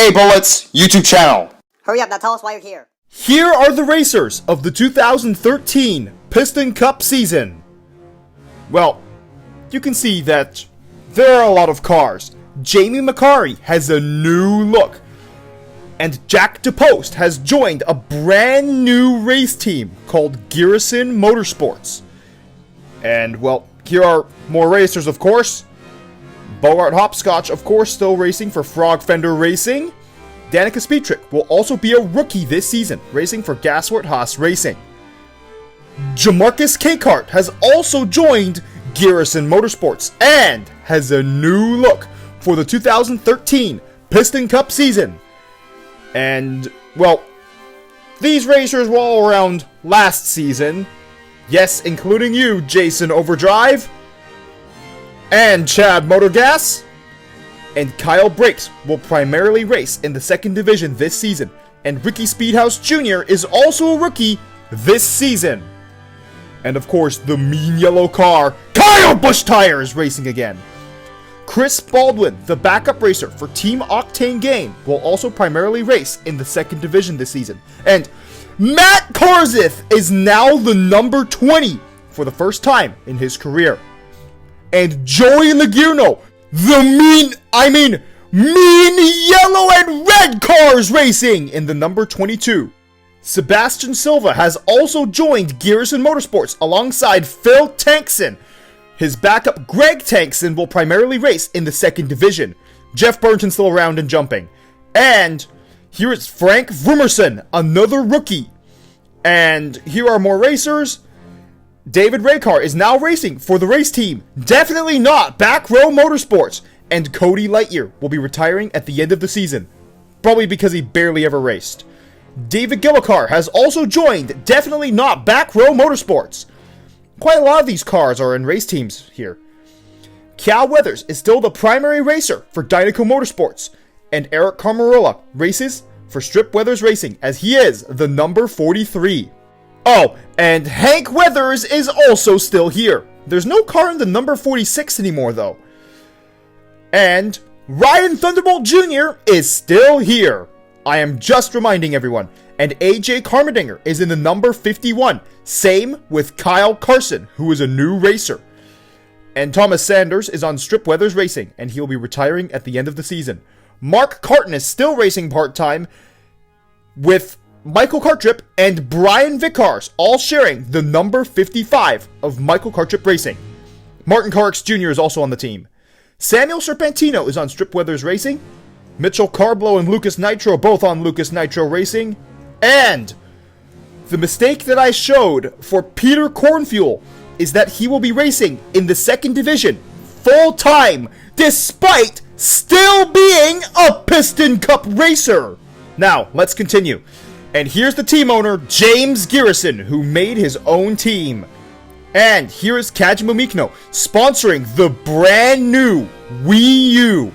A Bullets YouTube channel. Hurry up, now tell us why you're here. Here are the racers of the 2013 Piston Cup season. Well, you can see that there are a lot of cars. Jamie McCarry has a new look. And Jack DePost has joined a brand new race team called Garrison Motorsports. And, well, here are more racers, of course. Bogart Hopscotch, of course, still racing for Frog Fender Racing. Danica Speedtrick will also be a rookie this season, racing for Gasworth Haas Racing. Jamarcus Kakart has also joined Garrison Motorsports and has a new look for the 2013 Piston Cup season. And, well, these racers were all around last season. Yes, including you, Jason Overdrive. And Chad Motorgas. And Kyle Brakes will primarily race in the second division this season. And Ricky Speedhouse Jr. is also a rookie this season. And of course, the mean yellow car, Kyle Busch Tire, is racing again. Chris Baldwin, the backup racer for Team Octane Game, will also primarily race in the second division this season. And Matt Karzith is now the number 20 for the first time in his career. And Joey Lagirno, the mean yellow and red cars racing in the number 22. Sebastian Silva has also joined Garrison Motorsports alongside Phil Tankson. His backup, Greg Tankson, will primarily race in the second division. Jeff Burnton still around and jumping. And here is Frank Vroomerson, another rookie. And here are more racers. David Raykar is now racing for the race team. Definitely not Back Row Motorsports. And Cody Lightyear will be retiring at the end of the season. Probably because he barely ever raced. David Gillicar has also joined Definitely Not Back Row Motorsports. Quite a lot of these cars are in race teams here. Cal Weathers is still the primary racer for Dynaco Motorsports. And Eric Carmarola races for Strip Weathers Racing as he is the number 43. Oh, and Hank Weathers is also still here. There's no car in the number 46 anymore though. And Ryan Thunderbolt Jr. is still here. I am just reminding everyone. And AJ Carmadinger is in the number 51. Same with Kyle Carson, who is a new racer. And Thomas Sanders is on Strip Weathers Racing, and he will be retiring at the end of the season. Mark Carton is still racing part-time with Michael Cartrip and Brian Vickars, all sharing the number 55 of Michael Cartrip Racing. Martin Carx Jr. is also on the team. Samuel Serpentino is on Strip Weathers Racing. Mitchell Carblow and Lucas Nitro both on Lucas Nitro Racing. And the mistake that I showed for Peter Cornfuel is that he will be racing in the second division full-time, despite still being a Piston Cup racer. Now, let's continue. And here's the team owner, James Garrison, who made his own team. And here is Kajima Mikno, sponsoring the brand new Wii U.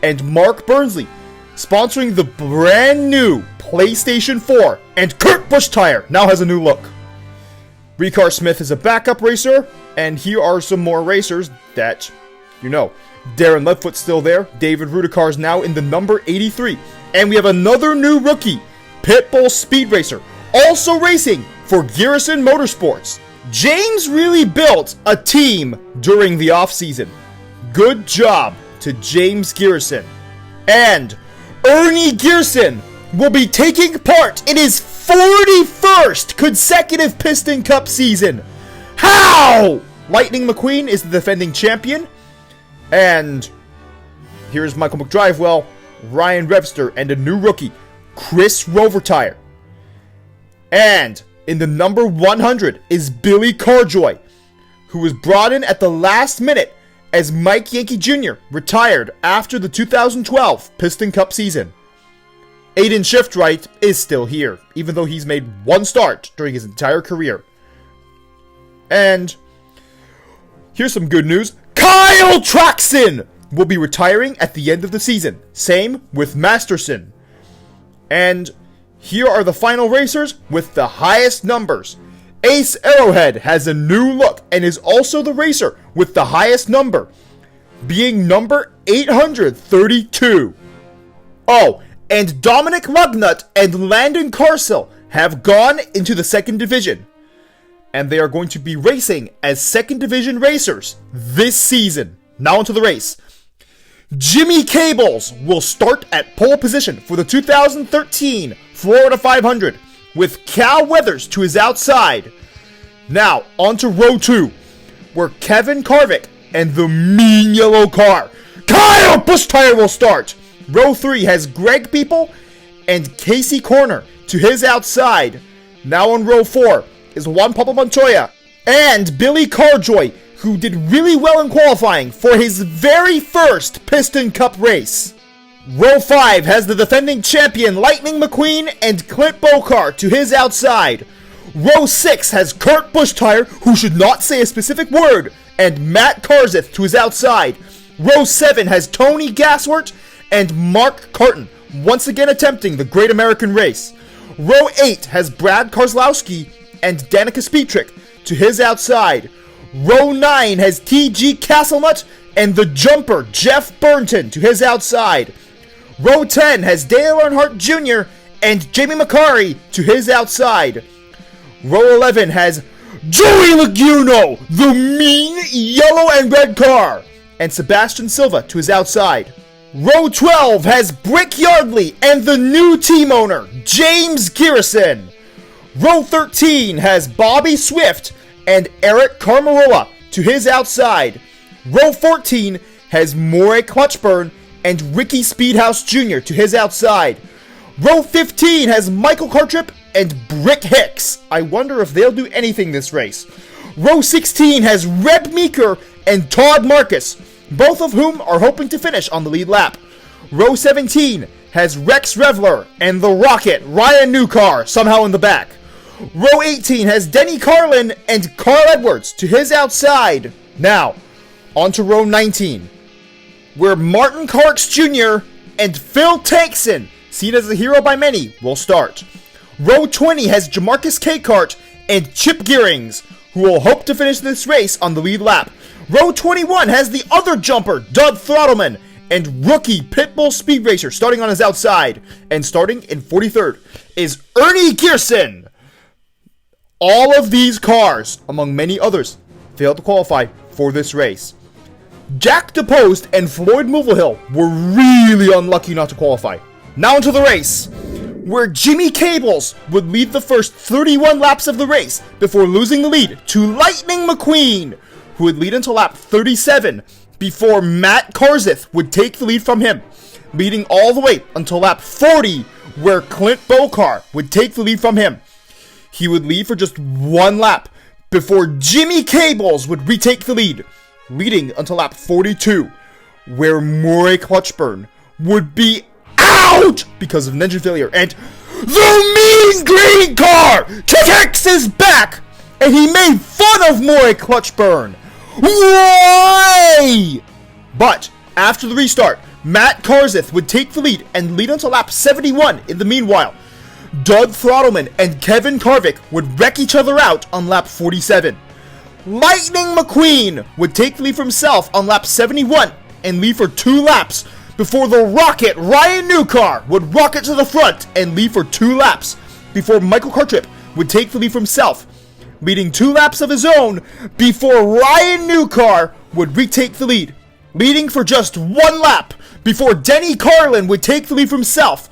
And Mark Burnsley, sponsoring the brand new PlayStation 4. And Kurt Busch Tire now has a new look. Ricard Smith is a backup racer. And here are some more racers that, you know. Darren Ledfoot's still there. David Rudicar's now in the number 83. And we have another new rookie, Pitbull Speed Racer, also racing for Garrison Motorsports. James really built a team during the offseason. Good job to James Garrison. And Ernie Gearson will be taking part in his 41st consecutive Piston Cup season. How? Lightning McQueen is the defending champion. And here's Michael McDrivewell, Ryan Revster, and a new rookie, Chris Rovertire. And in the number 100 is Billy Carjoy, who was brought in at the last minute as Mike Yankee Jr. retired after the 2012 Piston Cup season. Aiden Shiftwright is still here, even though he's made one start during his entire career. And here's some good news. Kyle Traxon will be retiring at the end of the season. Same with Masterson. And here are the final racers with the highest numbers. Ace Arrowhead has a new look and is also the racer with the highest number, being number 832. Oh, and Dominic Lugnut and Landon Carsill have gone into the second division. And they are going to be racing as second division racers this season. Now into the race. Jimmy Cables will start at pole position for the 2013 Florida 500 with Cal Weathers to his outside. Now onto row 2, where Kevin Carvick and the mean yellow car, Kyle Busch-Tire, will start. Row 3 has Greg People and Casey Corner to his outside. Now on row 4 is Juan Pablo Montoya and Billy Carjoy, who did really well in qualifying for his very first Piston Cup race. Row 5 has the defending champion Lightning McQueen and Clint Bokar to his outside. Row 6 has Kurt Busch-Tire, who should not say a specific word, and Matt Karseth to his outside. Row 7 has Tony Gasswort and Mark Carton, once again attempting the Great American Race. Row 8 has Brad Karslowski and Danica Speedtrick to his outside. Row 9 has T.G. Castlenut and the jumper Jeff Burnton to his outside. Row 10 has Dale Earnhardt Jr. and Jamie McCarry to his outside. Row 11 has Joey Logano, the mean yellow and red car, and Sebastian Silva to his outside. Row 12 has Brick Yardley and the new team owner, James Garrison. Row 13 has Bobby Swift and Eric Carmarola to his outside. Row 14 has Moray Clutchburn and Ricky Speedhouse Jr. to his outside. Row 15 has Michael Cartrip and Brick Hicks. I wonder if they'll do anything this race. Row 16 has Reb Meeker and Todd Marcus, both of whom are hoping to finish on the lead lap. Row 17 has Rex Revler and the Rocket Ryan Newcar somehow in the back. Row 18 has Denny Carlin and Carl Edwards to his outside. Now, on to row 19, where Martin Clarks Jr. and Phil Tankson, seen as a hero by many, will start. Row 20 has Jamarcus Capehart and Chip Gearings, who will hope to finish this race on the lead lap. Row 21 has the other jumper, Doug Throttleman, and rookie Pitbull Speed Racer starting on his outside. And starting in 43rd is Ernie Gearson. All of these cars, among many others, failed to qualify for this race. Jack DePost and Floyd Mulvihill were really unlucky not to qualify. Now into the race, where Jimmy Cables would lead the first 31 laps of the race before losing the lead to Lightning McQueen, who would lead until lap 37 before Matt Karseth would take the lead from him, leading all the way until lap 40, where Clint Bokar would take the lead from him. He would lead for just one lap before Jimmy Cables would retake the lead, leading until lap 42, where Moray Clutchburn would be out because of an engine failure, and the mean green car kicks is back, and he made fun of Moray Clutchburn. Why? But after the restart, Matt Karseth would take the lead and lead until lap 71. In the meanwhile, Doug Throttleman and Kevin Carvick would wreck each other out on lap 47. Lightning McQueen would take the lead for himself on lap 71 and lead for 2 laps before the Rocket Ryan Newcar would rocket to the front and lead for 2 laps before Michael Cartrip would take the lead for himself, leading 2 laps of his own before Ryan Newcar would retake the lead, leading for just 1 lap before Denny Carlin would take the lead for himself,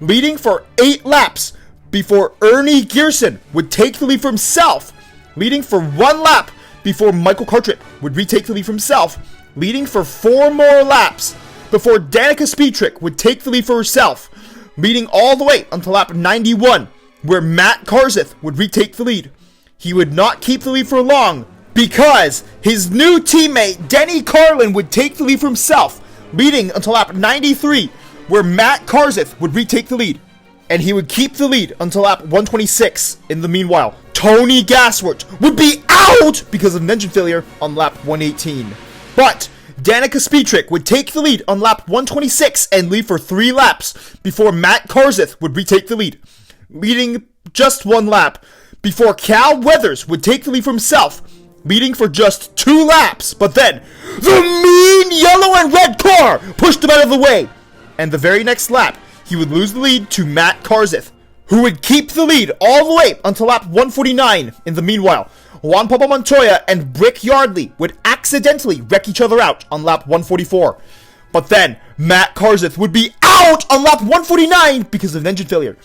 leading for 8 laps before Ernie Gearson would take the lead for himself, leading for 1 lap before Michael Cartrip would retake the lead for himself, leading for 4 more laps before Danica Speedtrick would take the lead for herself, leading all the way until lap 91, where Matt Karseth would retake the lead. He would not keep the lead for long because his new teammate Denny Carlin would take the lead for himself, leading until lap 93, where Matt Karseth would retake the lead, and he would keep the lead until lap 126. In the meanwhile, Tony Gasswort would be out because of an engine failure on lap 118. But Danica Speedtrick would take the lead on lap 126 and lead for 3 laps before Matt Karseth would retake the lead, leading just 1 lap before Cal Weathers would take the lead for himself, leading for just 2 laps. But then the mean yellow and red car pushed him out of the way, and the very next lap he would lose the lead to Matt Karzith, who would keep the lead all the way until lap 149. In the meanwhile, Juan Pablo Montoya and Brick Yardley would accidentally wreck each other out on lap 144. But then, Matt Karzith would be out on lap 149 because of an engine failure.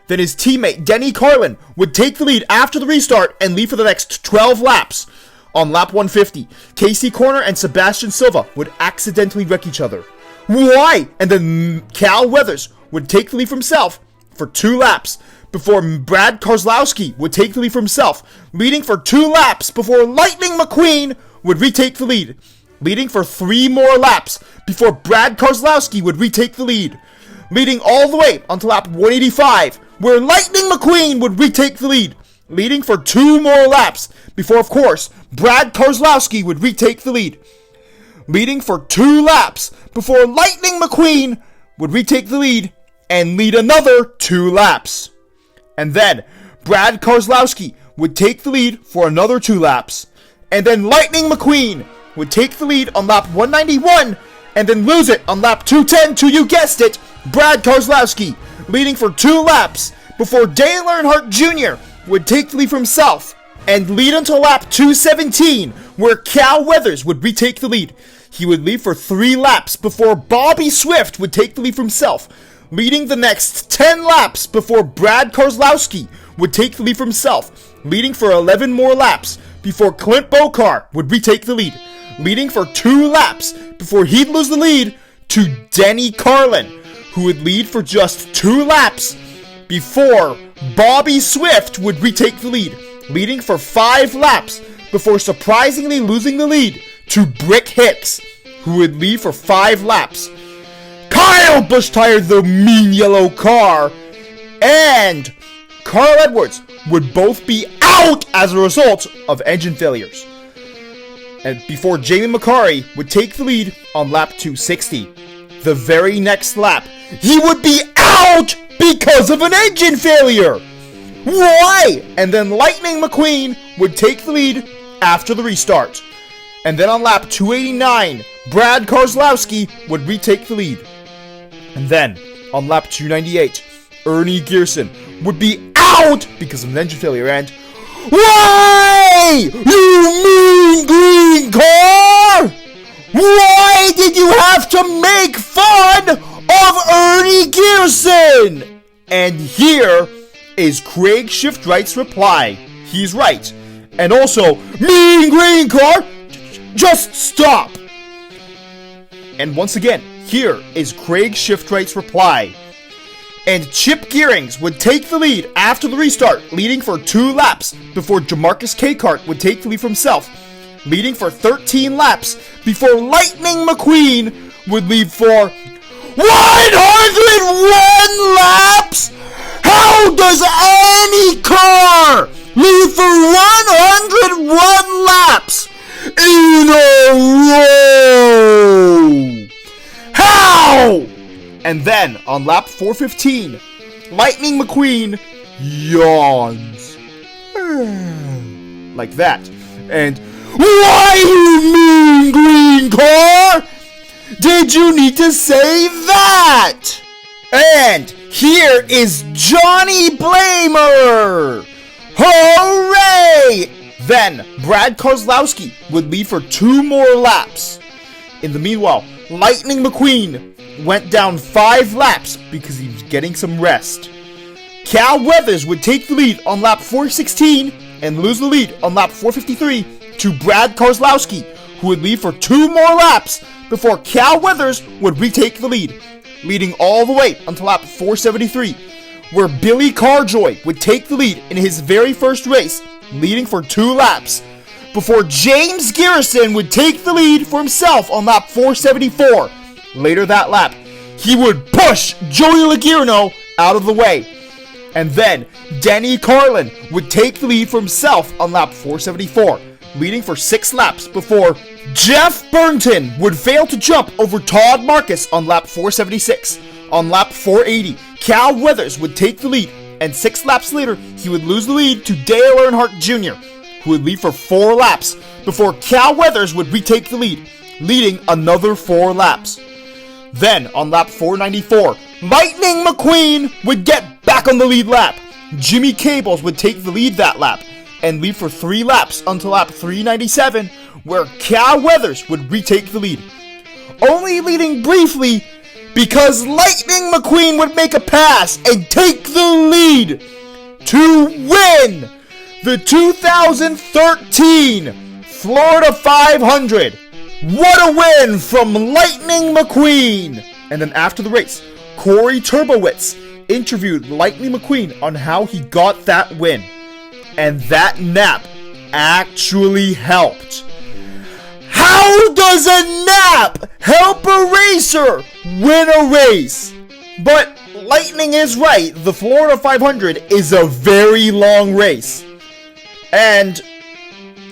Then his teammate, Denny Carlin, would take the lead after the restart and lead for the next 12 laps. On lap 150, Casey Corner and Sebastian Silva would accidentally wreck each other. Why? And then Cal Weathers would take the lead for himself for 2 laps before Brad Keselowski would take the lead for himself, leading for 2 laps before Lightning McQueen would retake the lead, leading for 3 more laps before Brad Keselowski would retake the lead, leading all the way until lap 185, where Lightning McQueen would retake the lead, leading for 2 more laps before, of course, Brad Keselowski would retake the lead, leading for 2 laps before Lightning McQueen would retake the lead and lead another 2 laps. And then Brad Keselowski would take the lead for another 2 laps, and then Lightning McQueen would take the lead on lap 191 and then lose it on lap 210 to, you guessed it, Brad Keselowski, leading for 2 laps before Dale Earnhardt Jr. would take the lead for himself and lead until lap 217, where Cal Weathers would retake the lead. He would lead for 3 laps before Bobby Swift would take the lead for himself, leading the next 10 laps before Brad Keselowski would take the lead for himself, leading for 11 more laps before Clint Bokar would retake the lead, leading for 2 laps before he'd lose the lead to Denny Carlin, who would lead for just 2 laps before Bobby Swift would retake the lead, leading for 5 laps before surprisingly losing the lead to Brick Hicks, who would lead for 5 laps. Kyle Busch tired the mean yellow car, and Carl Edwards would both be out as a result of engine failures. And before Jamie McCarry would take the lead on lap 260. The very next lap, he would be out because of an engine failure! Why? And then Lightning McQueen would take the lead after the restart. And then on lap 289, Brad Keselowski would retake the lead. And then, on lap 298, Ernie Gearson would be out because of an engine failure. And why, you mean green car? Why did you have to make fun of Ernie Gearson? And here is Craig Shiftright's reply. He's right. And also, mean green car, just stop. And once again, here is Craig Shiftright's reply. And Chip Gearings would take the lead after the restart, leading for 2 laps before Jamarcus Capehart would take the lead for himself, leading for 13 laps before Lightning McQueen would lead for 101 laps? How does any car lead for 101 laps in a row? How? And then, on lap 415, Lightning McQueen yawns. Like that. And, why, you mean green car? Did you need to say that? And here is Johnny Blamer! Hooray! Then, Brad Keselowski would lead for 2 more laps. In the meanwhile, Lightning McQueen went down 5 laps because he was getting some rest. Cal Weathers would take the lead on lap 416 and lose the lead on lap 453 to Brad Keselowski, who would lead for 2 more laps before Cal Weathers would retake the lead, leading all the way until lap 473, where Billy Carjoy would take the lead in his very first race, leading for 2 laps, before James Garrison would take the lead for himself on lap 474. Later that lap, he would push Joey Logano out of the way. And then, Denny Carlin would take the lead for himself on lap 474, leading for 6 laps before Jeff Burnton would fail to jump over Todd Marcus on lap 476. On lap 480, Cal Weathers would take the lead, and 6 laps later, he would lose the lead to Dale Earnhardt Jr., who would lead for 4 laps before Cal Weathers would retake the lead, leading another 4 laps. Then, on lap 494, Lightning McQueen would get back on the lead lap. Jimmy Cables would take the lead that lap, and lead for 3 laps until lap 397, where Cal Weathers would retake the lead. Only leading briefly because Lightning McQueen would make a pass and take the lead to win the 2013 Florida 500. What a win from Lightning McQueen! And then after the race, Corey Turbowitz interviewed Lightning McQueen on how he got that win. And that nap actually helped. How does a nap help a racer win a race? But Lightning is right, the Florida 500 is a very long race. And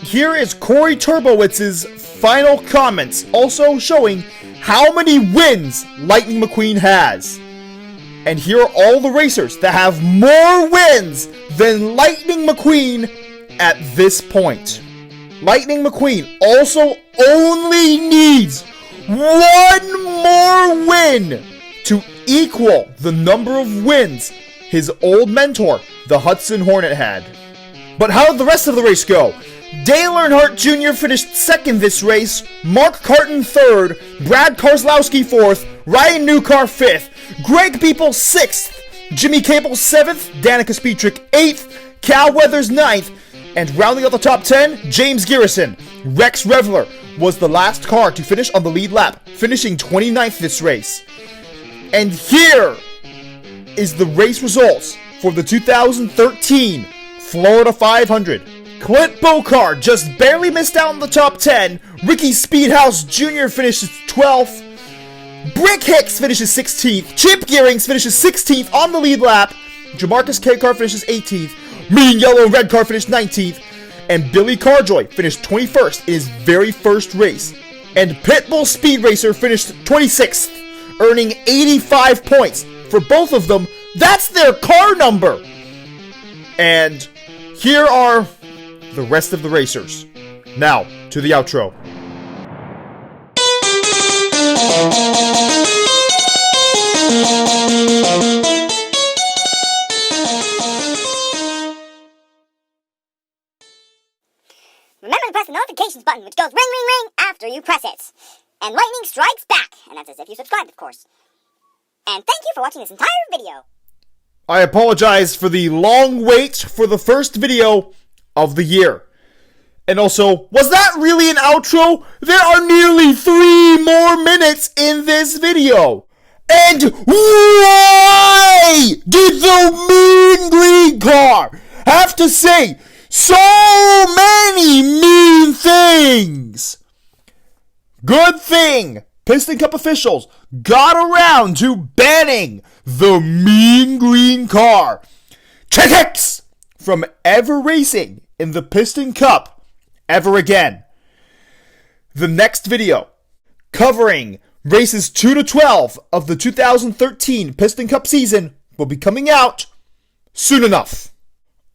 here is Corey Turbowitz's final comments, also showing how many wins Lightning McQueen has. And here are all the racers that have more wins than Lightning McQueen at this point. Lightning McQueen also only needs one more win to equal the number of wins his old mentor, the Hudson Hornet, had. But how did the rest of the race go? Dale Earnhardt Jr. finished second this race, Mark Carton third, Brad Keselowski fourth, Ryan Newcar fifth, Greg Peoples sixth, Jimmy Cable 7th, Danica Speedtrick 8th, Cal Weathers 9th, and rounding out the top 10, James Garrison. Rex Revler was the last car to finish on the lead lap, finishing 29th this race. And here is the race results for the 2013 Florida 500. Clint Bocard just barely missed out in the top 10. Ricky Speedhouse Jr. finishes 12th. Brick Hicks finishes 16th. Chip Gearings finishes 16th on the lead lap. Jamarcus K. Car finishes 18th. Mean Yellow and Red Car finished 19th. And Billy Carjoy finished 21st in his very first race. And Pitbull Speed Racer finished 26th, earning 85 points. For both of them, that's their car number. And here are the rest of the racers. Now, to the outro. Remember to press the notifications button, which goes ring, ring, ring after you press it. And lightning strikes back, and that's as if you subscribed, of course. And thank you for watching this entire video. I apologize for the long wait for the first video of the year. And also, was that really an outro? There are nearly 3 more minutes in this video. And why did the Mean Green Car have to say so many mean things? Good thing Piston Cup officials got around to banning the Mean Green Car from ever racing in the Piston Cup ever again. The next video, covering races 2 to 12 of the 2013 Piston Cup season, will be coming out soon enough.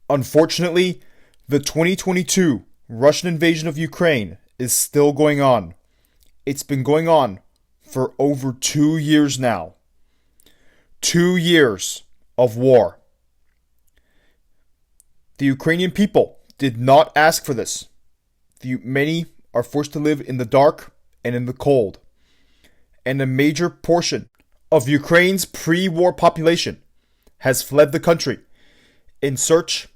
Unfortunately, the 2022 Russian invasion of Ukraine is still going on. It's been going on for over 2 years now. 2 years of war. The Ukrainian people did not ask for this. Many are forced to live in the dark and in the cold. And a major portion of Ukraine's pre-war population has fled the country in search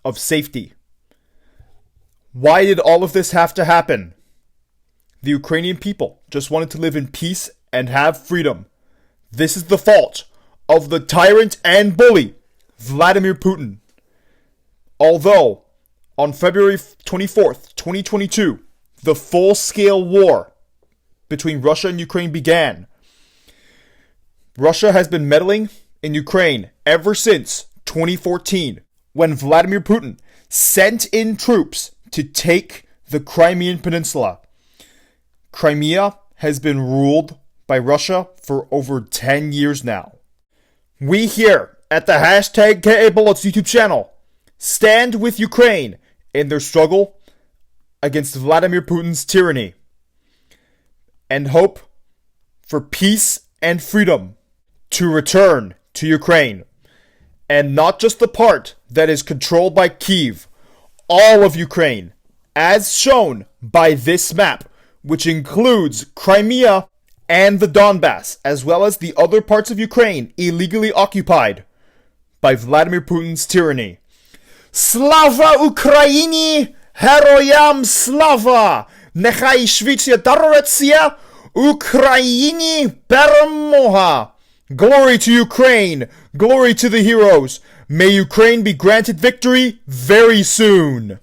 of safety. Why did all of this have to happen? The Ukrainian people just wanted to live in peace and have freedom. This is the fault of the tyrant and bully, Vladimir Putin. Although, on February 24th, 2022, the full-scale war between Russia and Ukraine began. Russia has been meddling in Ukraine ever since 2014, when Vladimir Putin sent in troops to take the Crimean Peninsula. Crimea has been ruled by Russia for over 10 years now. We here at the hashtag KABullets YouTube channel stand with Ukraine in their struggle against Vladimir Putin's tyranny and hope for peace and freedom to return to Ukraine. And not just the part that is controlled by Kyiv, all of Ukraine, as shown by this map, which includes Crimea and the Donbass, as well as the other parts of Ukraine illegally occupied by Vladimir Putin's tyranny. Slava Ukraini! Heroyam slava! Nechai Shvitsia Daroretsia! Ukraini Перемога! Glory to Ukraine! Glory to the heroes! May Ukraine be granted victory very soon!